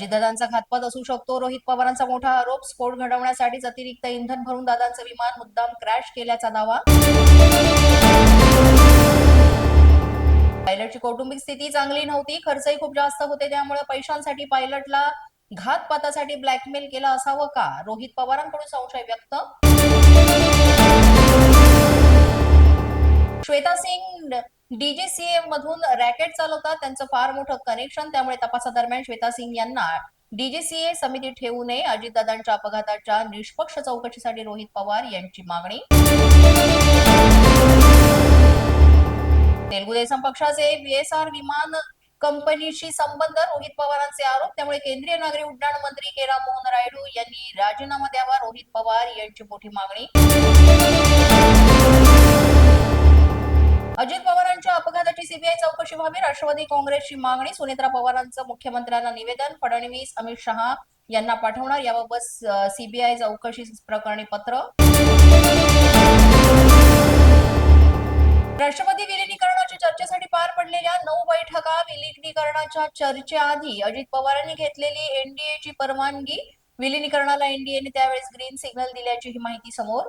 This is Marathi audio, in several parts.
अजितदादांचा घातपात असू शकतो. रोहित पवारांचा मोठा आरोप. स्फोट घडवण्यासाठीच अतिरिक्त इंधन भरून दादांचं विमान मुद्दाम क्रॅश केल्याचा दावा. पायलटची कौटुंबिक स्थिती चांगली नव्हती. खर्चही खूप जास्त होते. त्यामुळे पैशांसाठी पायलटला घातपातासाठी ब्लॅकमेल केलं असावं का? रोहित पवारांकडून संशय व्यक्त. श्वेता सिंग डीजीसीए मधून रॅकेट चालवतात. त्यांचं फार मोठं कनेक्शन. त्यामुळे तपासादरम्यान श्वेता सिंग यांना डीजीसीए समिती ठेवू नये. अजितदादांच्या अपघाताच्या निष्पक्ष चौकशीसाठी रोहित पवार यांची मागणी. तेलुगू देसम पक्षाचे बीएसआर विमान कंपनीशी संबंध. रोहित पवारांचे आरोप. त्यामुळे केंद्रीय नागरी उड्डाण मंत्री के राममोहन रायडू यांनी राजीनामा द्यावा. रोहित पवार यांची मोठी मागणी. अजित पवारांच्या अपघाताची सीबीआय चौकशी व्हावी. राष्ट्रवादी काँग्रेसची मागणी. सुनेत्रा पवारांचं मुख्यमंत्र्यांना निवेदन. फडणवीस अमित शहा यांना पाठवणार. याबाबत सीबीआय चौकशी प्रकरणी पत्र. राष्ट्रवादी विलिनीकरणाच्या चर्चेसाठी पार पडलेल्या 9 बैठका. विलिनीकरणाच्या चर्चेआधी अजित पवारांनी घेतलेली एनडीएची परवानगी. विलिनीकरणाला एनडीएने त्यावेळेस ग्रीन सिग्नल दिल्याची ही माहिती समोर.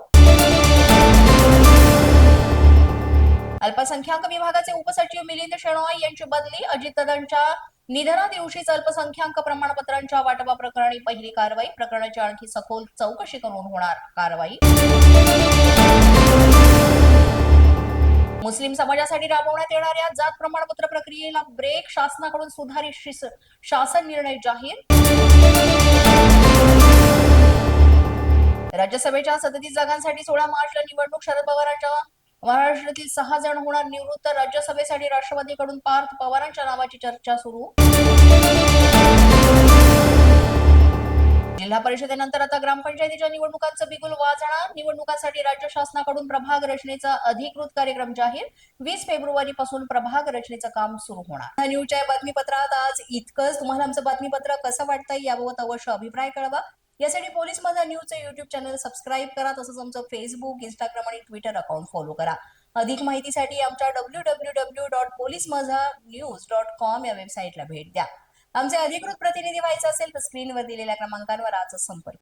अल्पसंख्याक विभागाचे उपसचिव मिलिंद शेणॉय यांची बदली. अजितदादांच्या निधनादिवशीच अल्पसंख्याक प्रमाणपत्रांच्या वाटपाप्रकरणी पहिली कारवाई. प्रकरणाची आणखी सखोल चौकशी करून होणार कारवाई. मुस्लिम समाजासाठी राबवण्यात येणाऱ्या जात प्रमाणपत्र प्रक्रियेला ब्रेक. शासनाकडून सुधारित शासन निर्णय जाहीर. राज्यसभेच्या 37 जागांसाठी 16 मार्चला निवडणूक. शरद पवारांच्या महाराष्ट्रातील 6 जण होणार निवृत्त. राज्यसभेसाठी राष्ट्रवादीकडून पार्थ पवारांच्या नावाची चर्चा सुरू. जिल्हा परिषदेनंतर आता ग्रामपंचायतीच्या निवडणुकांचं बिगुल वाजणार. निवडणुकांसाठी राज्य शासनाकडून प्रभाग रचनेचा अधिकृत कार्यक्रम जाहीर. 20 फेब्रुवारी पासून प्रभाग रचनेचं काम सुरू होणार. न्यूजच्या बातमीपत्रात आज इतकंच. तुम्हाला आमचं बातमीपत्र कसं वाटतंय याबाबत अवश्य अभिप्राय कळवा. यासाठी पोलीस माझा न्यूजचं युट्यूब चॅनल सबस्क्राईब करा. तसंच आमचं फेसबुक, इंस्टाग्राम आणि ट्विटर अकाउंट फॉलो करा. अधिक माहितीसाठी आमच्या www.policemazhanews.com या वेबसाईटला भेट द्या. आमचे अधिकृत प्रतिनिधी व्हायचे असेल तर स्क्रीनवर दिलेल्या क्रमांकांवर आजच संपर्क